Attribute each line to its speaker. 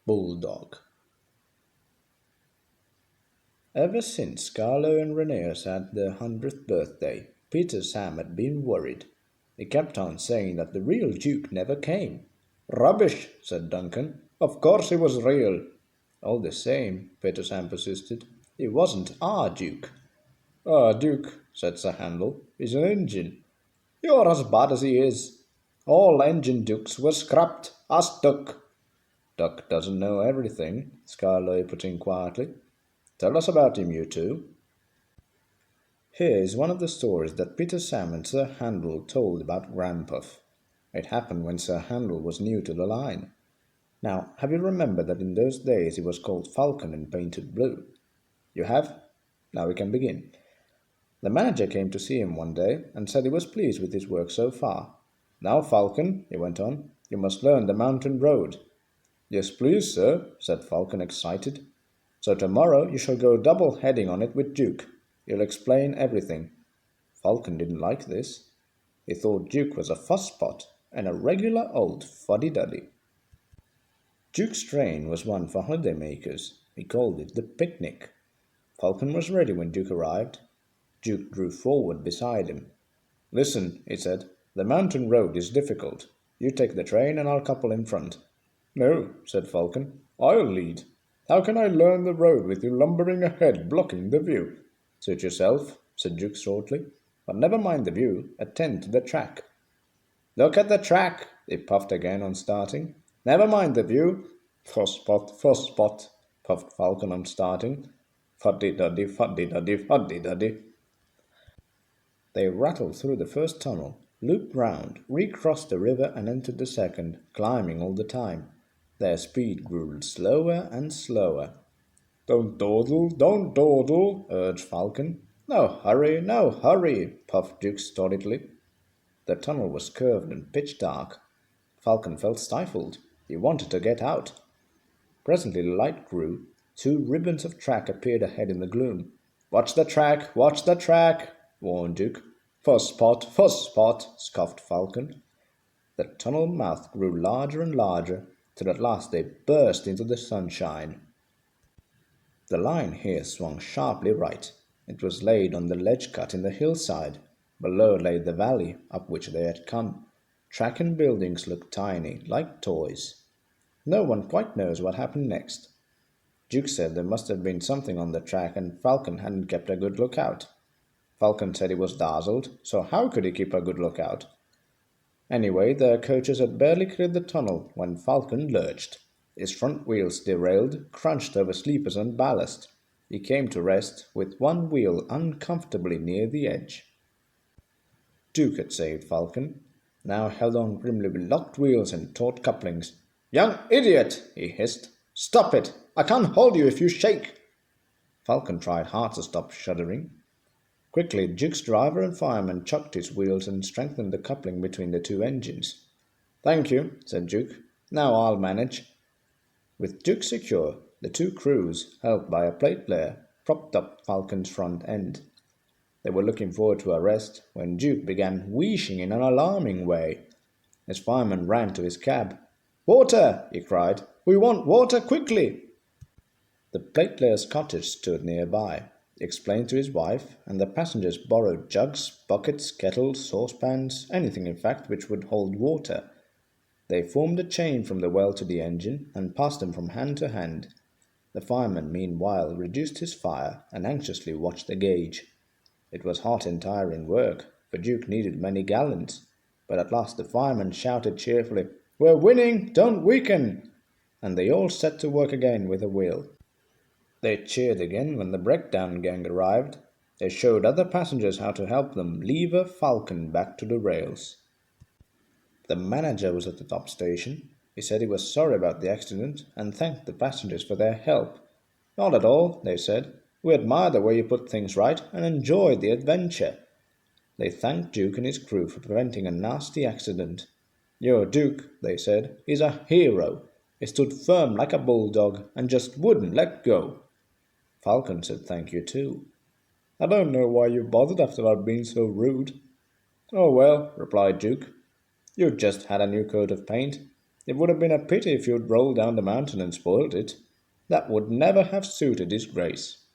Speaker 1: Bulldog. Ever since Carlo and Reneus had their 100th birthday, Peter Sam had been worried. He kept on saying that the real Duke never came. Rubbish, said Duncan. Of course he was real. All the same, Peter Sam persisted, he wasn't our Duke. Our Duke, said Sir Handel, is an engine. You're as bad as he is. All engine dukes were scrapped. Ask Duck. Duck doesn't know everything, Scarloy put in quietly. Tell us about him, you two. Here is one of the stories that Peter Sam and Sir Handel told about Grandpuff. It happened when Sir Handel was new to the line. Now, have you remembered that in those days he was called Falcon and painted blue? You have? Now we can begin. The manager came to see him one day and said he was pleased with his work so far. Now, Falcon, he went on, you must learn the mountain road. Yes, please, sir, said Falcon, excited. So tomorrow you shall go double-heading on it with Duke. You'll explain everything. Falcon didn't like this. He thought Duke was a fusspot and a regular old fuddy-duddy. Duke's train was one for holiday-makers. He called it the picnic. Falcon was ready when Duke arrived. Duke drew forward beside him. Listen, he said, the mountain road is difficult. You take the train and I'll couple in front. No, said Falcon, I'll lead. How can I learn the road with you lumbering ahead, blocking the view? Suit yourself, said Duke shortly, but never mind the view, attend to the track. Look at the track, he puffed again on starting. Never mind the view. Fusspot, puffed Falcon on starting. Fuddy-duddy, fuddy-duddy, fuddy-duddy. They rattled through the first tunnel, looped round, recrossed the river and entered the second, climbing all the time. Their speed grew slower and slower. Don't dawdle, urged Falcon. No hurry, puffed Duke stolidly. The tunnel was curved and pitch dark. Falcon felt stifled. He wanted to get out. Presently the light grew. 2 ribbons of track appeared ahead in the gloom. Watch the track, warned Duke. Fusspot, scoffed Falcon. The tunnel mouth grew larger and larger, till at last they burst into the sunshine. The line here swung sharply right. It was laid on the ledge cut in the hillside. Below lay the valley up which they had come. Track and buildings looked tiny, like toys. No one quite knows what happened next. Duke said there must have been something on the track and Falcon hadn't kept a good lookout. Falcon said he was dazzled, so how could he keep a good lookout? Anyway, their coaches had barely cleared the tunnel when Falcon lurched. His front wheels derailed, crunched over sleepers and ballast. He came to rest with one wheel uncomfortably near the edge. Duke had saved Falcon, now held on grimly with locked wheels and taut couplings. Young idiot, he hissed. Stop it! I can't hold you if you shake. Falcon tried hard to stop shuddering. Quickly, Duke's driver and fireman chucked his wheels and strengthened the coupling between the 2 engines. Thank you, said Duke. Now I'll manage. With Duke secure, the 2 crews, helped by a plate player, propped up Falcon's front end. They were looking forward to a rest when Duke began wheezing in an alarming way. His fireman ran to his cab. Water, he cried. We want water quickly. The plate player's cottage stood nearby. He explained to his wife, and the passengers borrowed jugs, buckets, kettles, saucepans, anything in fact which would hold water. They formed a chain from the well to the engine and passed them from hand to hand. The fireman meanwhile reduced his fire and anxiously watched the gauge. It was hot and tiring work, for Duke needed many gallons, but at last the fireman shouted cheerfully, We're winning, don't weaken! And they all set to work again with a will. They cheered again when the breakdown gang arrived. They showed other passengers how to help them lever Falcon back to the rails. The manager was at the top station. He said he was sorry about the accident and thanked the passengers for their help. Not at all, they said. We admire the way you put things right and enjoyed the adventure. They thanked Duke and his crew for preventing a nasty accident. Your Duke, they said, is a hero. He stood firm like a bulldog and just wouldn't let go. Falcon said thank you too. I don't know why you bothered after I've been so rude. Oh well, replied Duke. You've just had a new coat of paint. It would have been a pity if you'd rolled down the mountain and spoiled it. That would never have suited his grace.